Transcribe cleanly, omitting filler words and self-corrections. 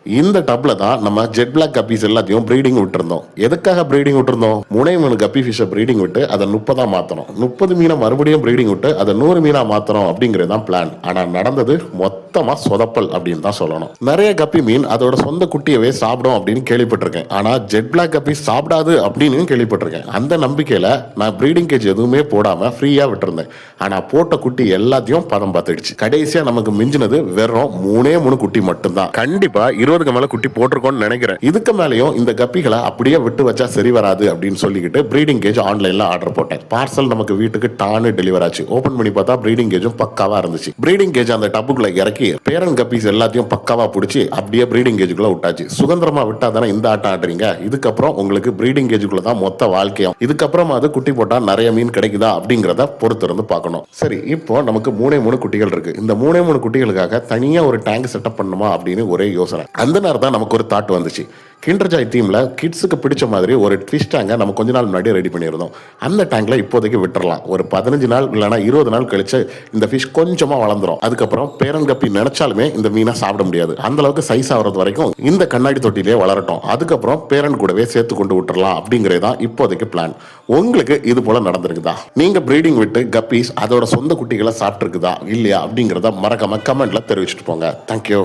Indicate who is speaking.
Speaker 1: இந்த டப்ல தான் நம்ம ஜெட் பிளாக் கப்பீஸ் எல்லாத்தையும் ப்ரீடிங் விட்டுருந்தோம். எதுக்காக ப்ரீடிங் விட்டுருந்தோம்? 3 கப்பி ஃபிஷ்ஷை ப்ரீடிங் விட்டு அதை 30 மாற்றணும். 30 மீனை மறுபடியும் ப்ரீடிங் விட்டு அதை 100 மீனா மாற்றணும் அப்படிங்கிறது தான் பிளான். ஆனால் நடந்தது மொத்தமாக சொதப்பல் அப்படின்னு தான் சொல்லணும். நிறைய கப்பி மீன் அதோட சொந்த குட்டியவே சாப்பிடும் அப்படின்னு கேள்விப்பட்டிருக்கேன். ஆனால் ஜெட் பிளாக் கப்பி சாப்பிடாது அப்படின்னு கேள்விப்பட்டிருக்கேன். அந்த நம்பிக்கையில் நான் ப்ரீடிங் கேஜ் எதுவுமே போடாமல் ஃப்ரீயாக விட்டுருந்தேன். ஆனால் போட்ட குட்டி எல்லாத்தையும் பதம் பார்த்துடுச்சு. கடைசியாக நமக்கு மிஞ்சினது வெறும் 3 குட்டி மட்டும்தான். கண்டிப்பாக 20க்கு மேல குட்டி போட்டிருக்கோம்னு நினைக்கிறேன். இதுக்கு மேலேயும் இந்த கப்பிகளை அப்படியே விட்டு வச்சா சரி வராது அப்படின்னு சொல்லிக்கிட்டு ப்ரீடிங் கேஜ் ஆன்லைன்ல ஆர்டர் போட்டேன். பார்சல் நமக்கு வீட்டுக்கு டானு டெலிவர் ஆச்சு. ஓபன் பண்ணி பார்த்தா ப்ரீடிங் கேஜும் பக்காவா இருந்துச்சு. ப்ரீடிங் கேஜ் அந்த டப்புக்குள்ள இறக்கி பேரன் கப்பீஸ் எல்லாத்தையும் பக்காவா பிடிச்சி அப்படியே ப்ரீடிங் கேஜுக்குள்ள விட்டாச்சு. சுதந்திரமா விட்டா தானே இந்த ஆட்டம் ஆடுறீங்க. இதுக்கப்புறம் உங்களுக்கு ப்ரீடிங் கேஜுக்குள்ள தான் மொத்த வாழ்க்கையும். இதுக்கப்புறம் அது குட்டி போட்டா நிறைய மீன் கிடைக்குதா அப்படிங்கிறத பொறுத்து இருந்து பார்க்கணும். சரி, இப்போ நமக்கு 3 குட்டிகள் இருக்கு. இந்த 3 குட்டிகளுக்காக தனியா ஒரு டேங்க் செட்டப் பண்ணுமா அப்படின்னு ஒரே யோசனை. அந்த நேரம் தான் நமக்கு ஒரு தாட் வந்துச்சு. கிண்டர் ஜாய் தீம்ல கிட்ஸுக்கு பிடிச்ச மாதிரி ஒரு ஃபிஷ் டேங்கை நம்ம கொஞ்ச நாள் முன்னாடி ரெடி பண்ணியிருந்தோம். அந்த டேங்க்ல இப்போதைக்கு விட்டுறலாம். ஒரு 15 நாள் இல்லைனா 20 நாள் கழிச்சு இந்த ஃபிஷ் கொஞ்சமா வளர்ந்துரும். அதுக்கப்புறம் பேரன் கப்பி நினைச்சாலுமே இந்த மீனை சாப்பிட முடியாது. அந்த அளவுக்கு சைஸ் ஆகிறது வரைக்கும் இந்த கண்ணாடி தொட்டிலே வளரட்டும். அதுக்கப்புறம் பேரன் கூடவே சேர்த்து கொண்டு விட்டுறலாம் அப்படிங்கிறது தான் இப்போதைக்கு பிளான். உங்களுக்கு இது போல நடந்திருக்குதா? நீங்க ப்ரீடிங் விட்டு கப்பீஸ் அதோட சொந்த குட்டிகளை சாப்பிட்டுருக்குதா இல்லையா அப்படிங்கிறத மறக்காம கமெண்ட்ல தெரிவிச்சுட்டு போங்க. தேங்க்யூ.